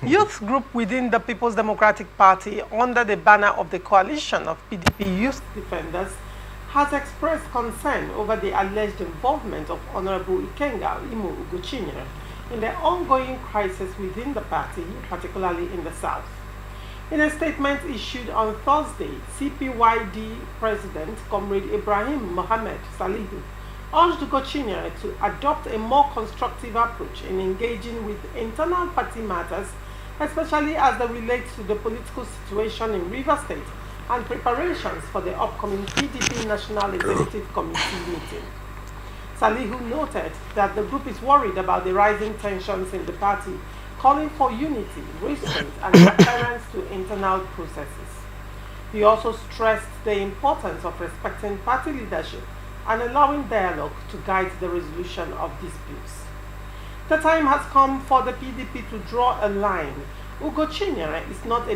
youth group within the People's Democratic Party under the banner of the coalition of PDP Youth Defenders has expressed concern over the alleged involvement of Honorable Ikenga Imo Ugochinyere in the ongoing crisis within the party, particularly in the South. In a statement issued on Thursday, CPYD President Comrade Ibrahim Mohammed Salihu urged Ugochinyere to adopt a more constructive approach in engaging with internal party matters, especially as they relate to the political situation in Rivers State and preparations for the upcoming PDP National Executive Committee meeting. Salihu noted that the group is worried about the rising tensions in the party, calling for unity, restraint, and adherence to internal processes. He also stressed the importance of respecting party leadership and allowing dialogue to guide the resolution of disputes. The time has come for the PDP to draw a line. Ugochinyere is not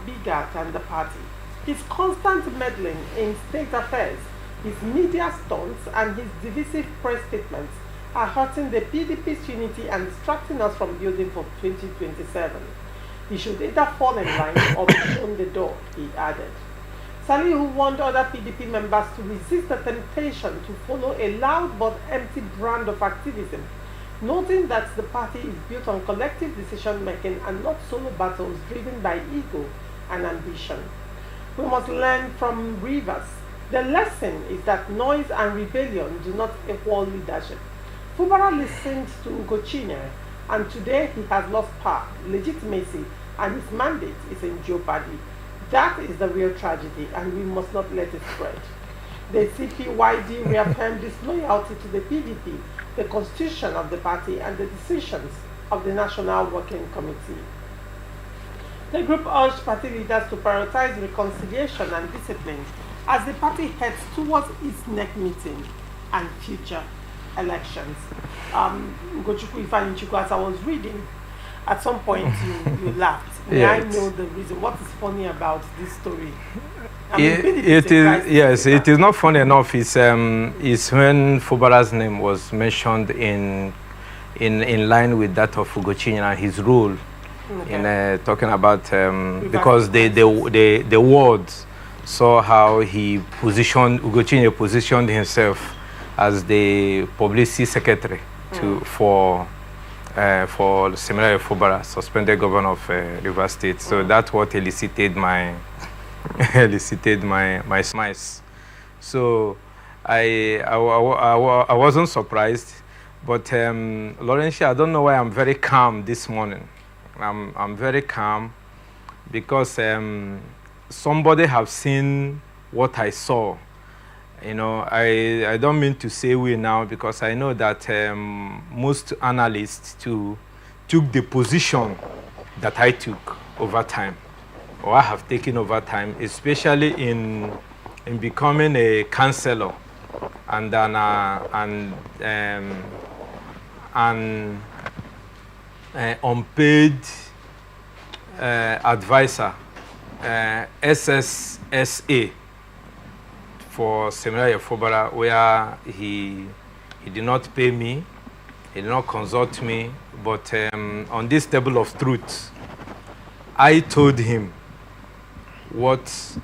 bigger than the party. His constant meddling in state affairs, his media stunts, and his divisive press statements are hurting the PDP's unity and distracting us from building for 2027. He should either fall in line or be shown the door, he added. Salihu warned other PDP members to resist the temptation to follow a loud but empty brand of activism, noting that the party is built on collective decision-making and not solo battles driven by ego and ambition. We must learn from Rivers. The lesson is that noise and rebellion do not equal leadership. Fubara listened to Ugochinyere, and today he has lost power, legitimacy, and his mandate is in jeopardy. That is the real tragedy, and we must not let it spread. The CPYD reaffirmed its loyalty to the PDP, the constitution of the party, and the decisions of the National Working Committee. The group urged party leaders to prioritize reconciliation and discipline as the party heads towards its NEC meeting and future elections. Ugochukwu, as I was reading, at some point you laughed. May I know the reason? What is funny about this story? I mean, it is, yes, it is not funny enough. It's when Fubara's name was mentioned in line with that of Ugochinyere and his role in talking about because the words saw how he Ugochinyere positioned himself as the publicity secretary for Seminary Fubara, suspended governor of Rivers State. So that's what elicited my smiles. So I wasn't surprised, but Laurentia, I don't know why I'm very calm this morning. I'm very calm because somebody have seen what I saw. You know, I don't mean to say we now because I know that most analysts took the position that I took over time, or I have taken over time, especially in becoming a counselor and an unpaid advisor, SSSA. For Seminary Fubara, where he did not pay me, he did not consult me, but on this table of truth, I told him what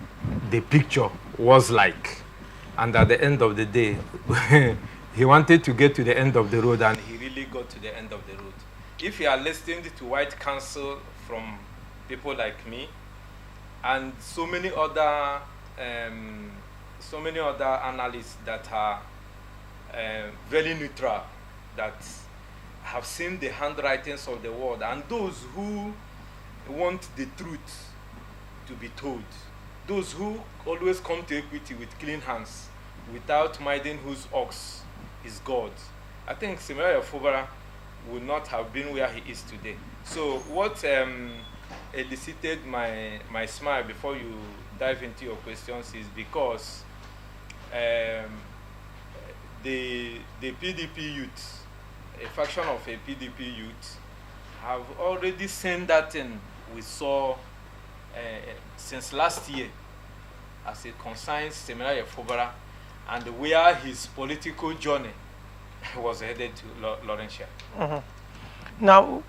the picture was like. And at the end of the day, he wanted to get to the end of the road, and he really got to the end of the road. If you are listening to white counsel from people like me, and so many other analysts that are very neutral, that have seen the handwritings of the world, and those who want the truth to be told, those who always come to equity with clean hands, without minding whose ox is God. I think Seminary Fubara would not have been where he is today. So what elicited my smile before you dive into your questions is because the PDP Youths, a faction of a PDP Youth, have already seen that thing we saw since last year as it concerns Seminary Fubara and where his political journey was headed to Laurentia. Now,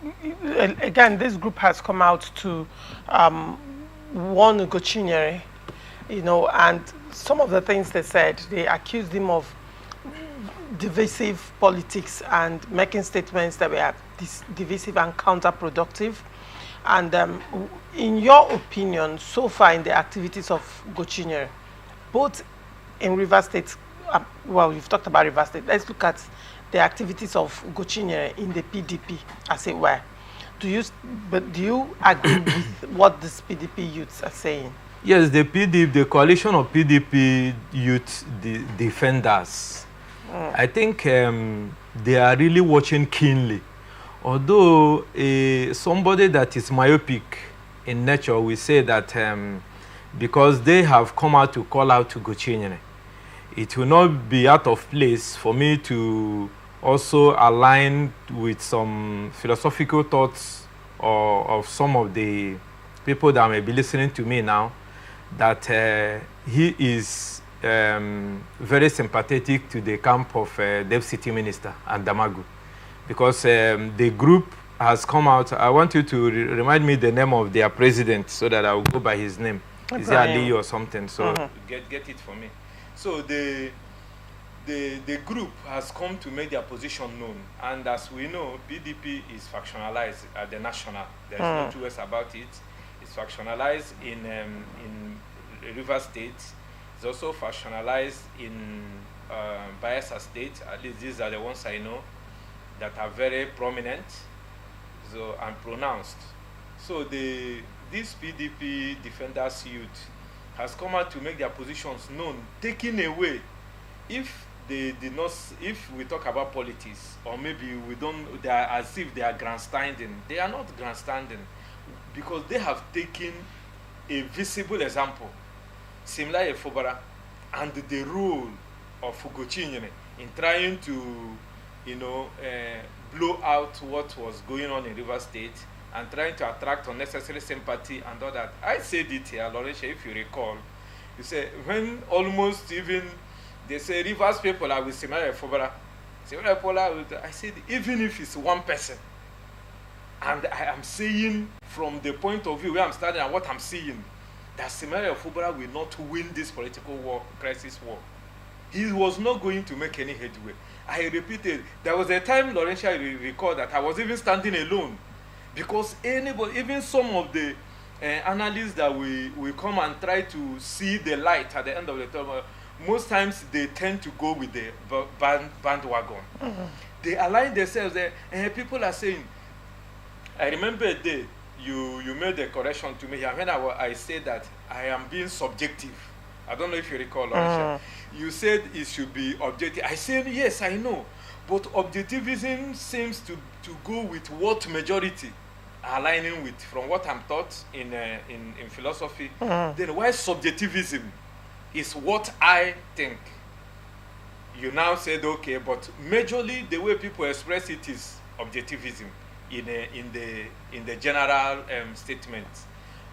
again, this group has come out to warn Ugochinyere, and some of the things they said, they accused him of divisive politics and making statements that were divisive and counterproductive. And in your opinion, so far in the activities of Ugochinyere, both in Rivers State, well, you've talked about Rivers State, let's look at the activities of Ugochinyere in the PDP, as it were. Do you agree with what these PDP youths are saying? Yes, the coalition of PDP youth defenders, I think they are really watching keenly. Although somebody that is myopic in nature will say that because they have come out to call out to Ugochinyere, it will not be out of place for me to also align with some philosophical thoughts of some of the people that may be listening to me now, that he is very sympathetic to the camp of Deputy Minister and Damagu, because the group has come out. I want you to remind me the name of their president so that I will go by his name. Is it Ali or something? So get it for me. So the group has come to make their position known, and as we know, PDP is factionalized at the national. There is no two ways about it. It's factionalized in Rivers State. It's also factionalized in Bayelsa State. At least these are the ones I know that are very prominent, and pronounced. So this PDP defenders youth has come out to make their positions known, taking away, if we talk about politics, or maybe they are as if they are grandstanding. They are not grandstanding, because they have taken a visible example, similar Efobara, and the role of Ugochinyere in trying to, blow out what was going on in Rivers State and trying to attract unnecessary sympathy and all that. I said it here, Laurentia, if you recall. You say, when almost even they say Rivers people are with Simara Efobara, I said, even if it's one person, and I am saying from the point of view where I'm standing and what I'm seeing, that Simara Efobara will not win this political crisis war. He was not going to make any headway. I repeated, there was a time, Laurentia, recall that I was even standing alone, because anybody, even some of the analysts that we come and try to see the light at the end of the tunnel, most times they tend to go with the bandwagon. They align themselves there, and people are saying, I remember a day you made a correction to me here when I said that I am being subjective. I don't know if you recall, Laurentia. You said it should be objective. I said, yes, I know. But objectivism seems to go with what majority are aligning with, from what I'm taught in philosophy. Then why subjectivism is what I think. You now said, okay, but majorly the way people express it is objectivism in the general statement.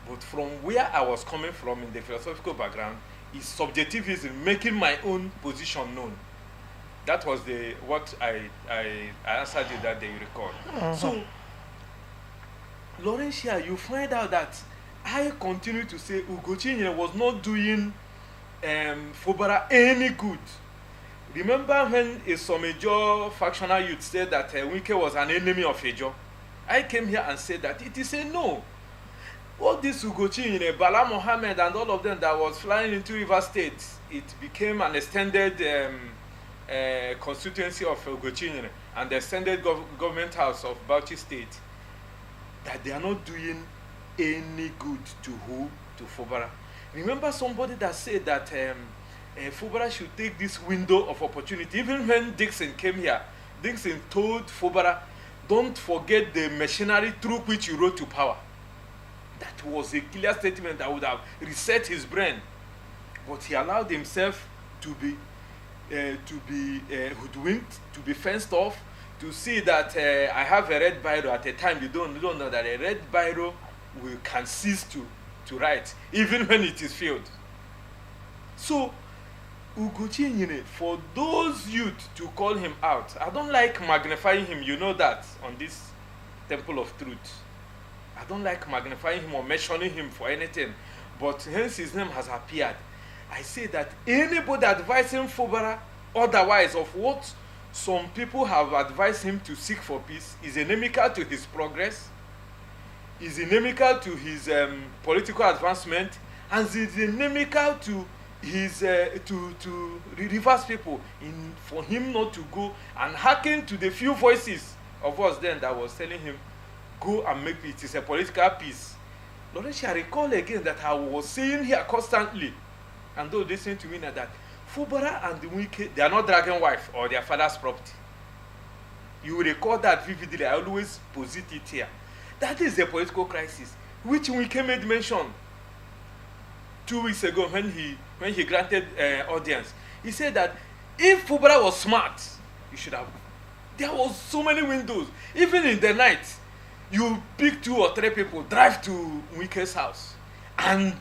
But from where I was coming from in the philosophical background, is subjectivism, making my own position known. That was what I answered you that day, you recall. So, Laurentia, you find out that I continue to say Ugochinyere was not doing Fobara any good. Remember when a Somejo factional youth said that Wike was an enemy of Ejo? I came here and said that it is a no. All this Ugochinyere, Bala Mohammed and all of them that was flying into Rivers State, it became an extended constituency of Ugochinyere and the extended government house of Bauchi State, that they are not doing any good to who? To Fobara. Remember somebody that said that Fobara should take this window of opportunity. Even when Dixon came here, Dixon told Fobara, don't forget the machinery through which you rose to power. That was a clear statement that would have reset his brain. But he allowed himself to be hoodwinked, to be fenced off, to see that I have a red biro. At a time, you don't know that a red biro can cease to write, even when it is filled. So, Ugochinyere, for those youth to call him out, I don't like magnifying him, you know that, on this temple of truth. I don't like magnifying him or mentioning him for anything, but hence his name has appeared. I say that anybody advising Fubara otherwise of what some people have advised him to seek for peace is inimical to his progress, is inimical to his political advancement, and is inimical to his to reverse people, in for him not to go and hearken to the few voices of us then that was telling him, go and make peace. It is a political peace. Lawrence, I recall again that I was saying here constantly, and those listening to me now, that Fubara and the Wike, they are not dragon wife or their father's property. You will recall that vividly. I always posit it here. That is a political crisis, which Wike made mention 2 weeks ago when he granted audience. He said that if Fubara was smart, you should have. There was so many windows. Even in the night, you pick 2 or 3 people, drive to Wike's house, and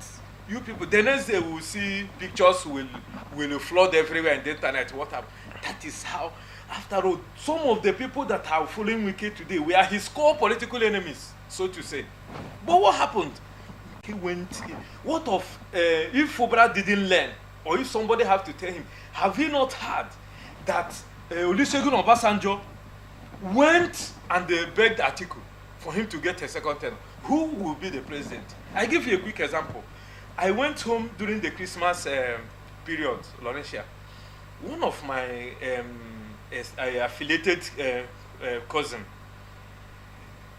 you people, the next day will see pictures will flood everywhere in the internet. What happened? That is how, after all, some of the people that are following Wike today were his core political enemies, so to say. But what happened? He went. What of if Fubara didn't learn, or if somebody have to tell him? Have he not heard that Olusegun Obasanjo went and they begged Atiku for him to get a second term? Who will be the president? I give you a quick example. I went home during the Christmas period, Laurentia. One of my affiliated cousin,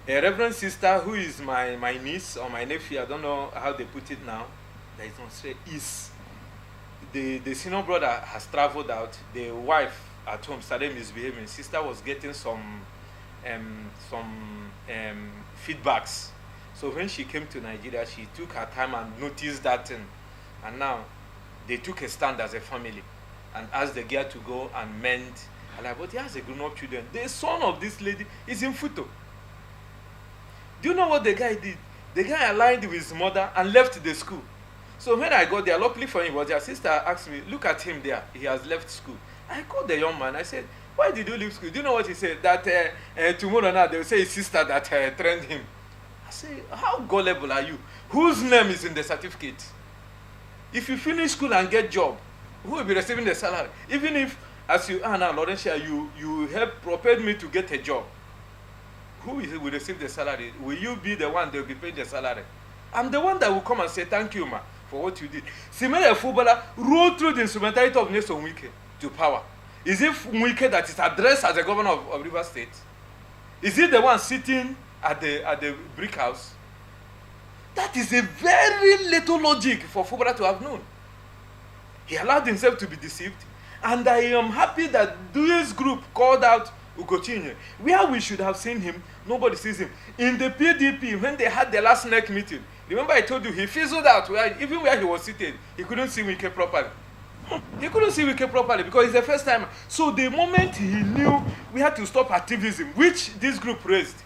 a reverend sister who is my niece or my nephew, I don't know how they put it now, that is not straight, is the senior brother has traveled out. The wife at home started misbehaving. Sister was getting some feedbacks. So when she came to Nigeria, she took her time and noticed that thing. And now they took a stand as a family and asked the girl to go and mend. And like, but he has a grown-up children. The son of this lady is in Futo. Do you know what the guy did? The guy aligned with his mother and left the school. So when I got there, luckily for him, was their sister asked me, look at him there. He has left school. I called the young man. I said, why did you leave school? Do you know what he said? That tomorrow now they will say his sister that trained him. I say, how gullible are you? Whose name is in the certificate? If you finish school and get job, who will be receiving the salary? Even if, as you are now, Laurentia, you help propelled me to get a job. Who will receive the salary? Will you be the one that will be paid the salary? I'm the one that will come and say, thank you, ma, for what you did. Simele Fubara rode through the instrumentality of Nelson Wike to power. Is it Wike that is addressed as the governor of Rivers State? Is he the one sitting at the brick house? That is a very little logic for Fubara to have known. He allowed himself to be deceived, and I am happy that this group called out Ugochinyere. Where we should have seen him, nobody sees him. In the PDP, when they had the last NEC meeting, remember I told you he fizzled out, even where he was seated, he couldn't see Wike properly. He couldn't see Wike properly because it's the first time. So the moment he knew we had to stop activism, which this group raised.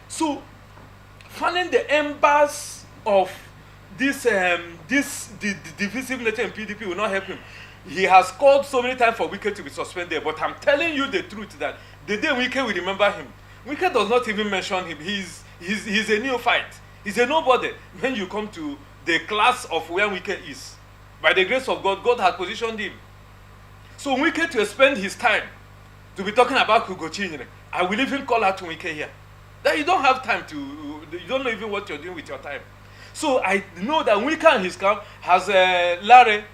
So fanning the embers of this the divisive nature in PDP will not help him. He has called so many times for Wike to be suspended, but I'm telling you the truth that the day Wike will remember him. Wike does not even mention him. He's a neophyte. He's a nobody when you come to the class of where Wike is. By the grace of God, God has positioned him. So Wike to spend his time to be talking about Ugochinyere, I will even call out to Wike here. That you don't have time to, you don't know even what you're doing with your time. So I know that Wike and his camp has Larry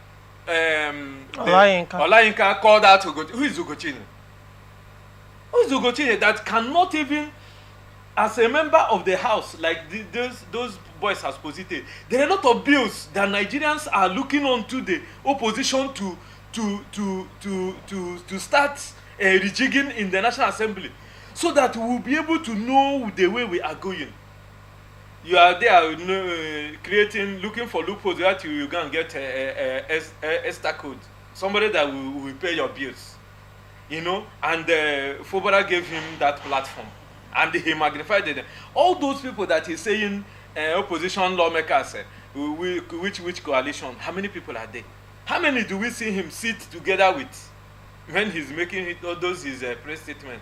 Olayinka called out Ugochinyere. Who is Ugochinyere? Who is Ugochinyere that cannot even, as a member of the house, like those boys has posited, there are a lot of bills that Nigerians are looking on to the opposition to start rejigging in the National Assembly, so that we will be able to know the way we are going. You are there looking for loopholes that you go and get a ESTA code, somebody that will pay your bills, you know. And Fubara gave him that platform, and he magnified it. All those people that he's saying opposition lawmakers, which coalition? How many people are there? How many do we see him sit together with when he's making all those his press statement?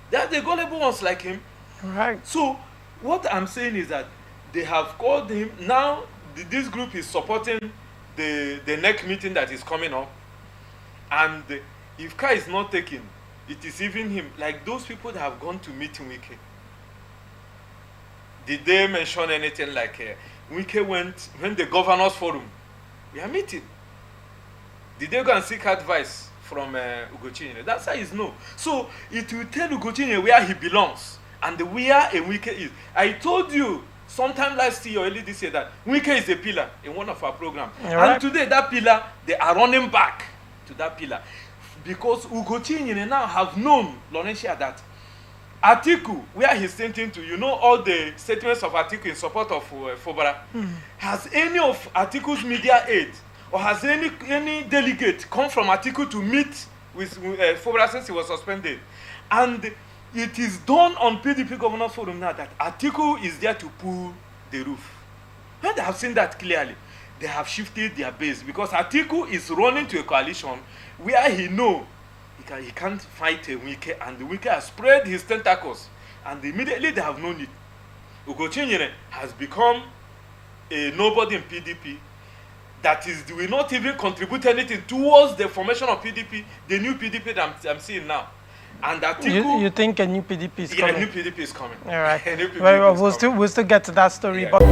They are the gullible ones like him. Right. So what I'm saying is that they have called him. Now this group is supporting the NEC meeting that is coming up. And if Kai is not taken, it is even him. Like those people that have gone to meet Wike. Did they mention anything like Wike went when the governors forum? We are meeting. Did they go and seek advice from Ugochinyere? That's how is no. So it will tell Ugochinyere where he belongs and where a Wike is. I told you sometime last year or early this year that Wike is a pillar in one of our programs. Right. And today that pillar, they are running back to that pillar. Because Ugochinyere now have known Laurentia that Atiku, where he's sent to, you know, all the statements of Atiku in support of Fobara, has any of Atiku's media aid or has any delegate come from Atiku to meet with Fobara since he was suspended? And it is done on PDP Governors Forum now that Atiku is there to pull the roof. When they have seen that clearly, they have shifted their base because Atiku is running to a coalition where he know he can't fight a Wike, and the Wike has spread his tentacles, and immediately they have known it. Ugochinyere has become a nobody in PDP that will not even contribute anything towards the formation of PDP, the new PDP that I'm seeing now. And Atiku, you think a new PDP is coming? A new PDP is coming. All right. Very well, we'll still get to that story. Yeah. But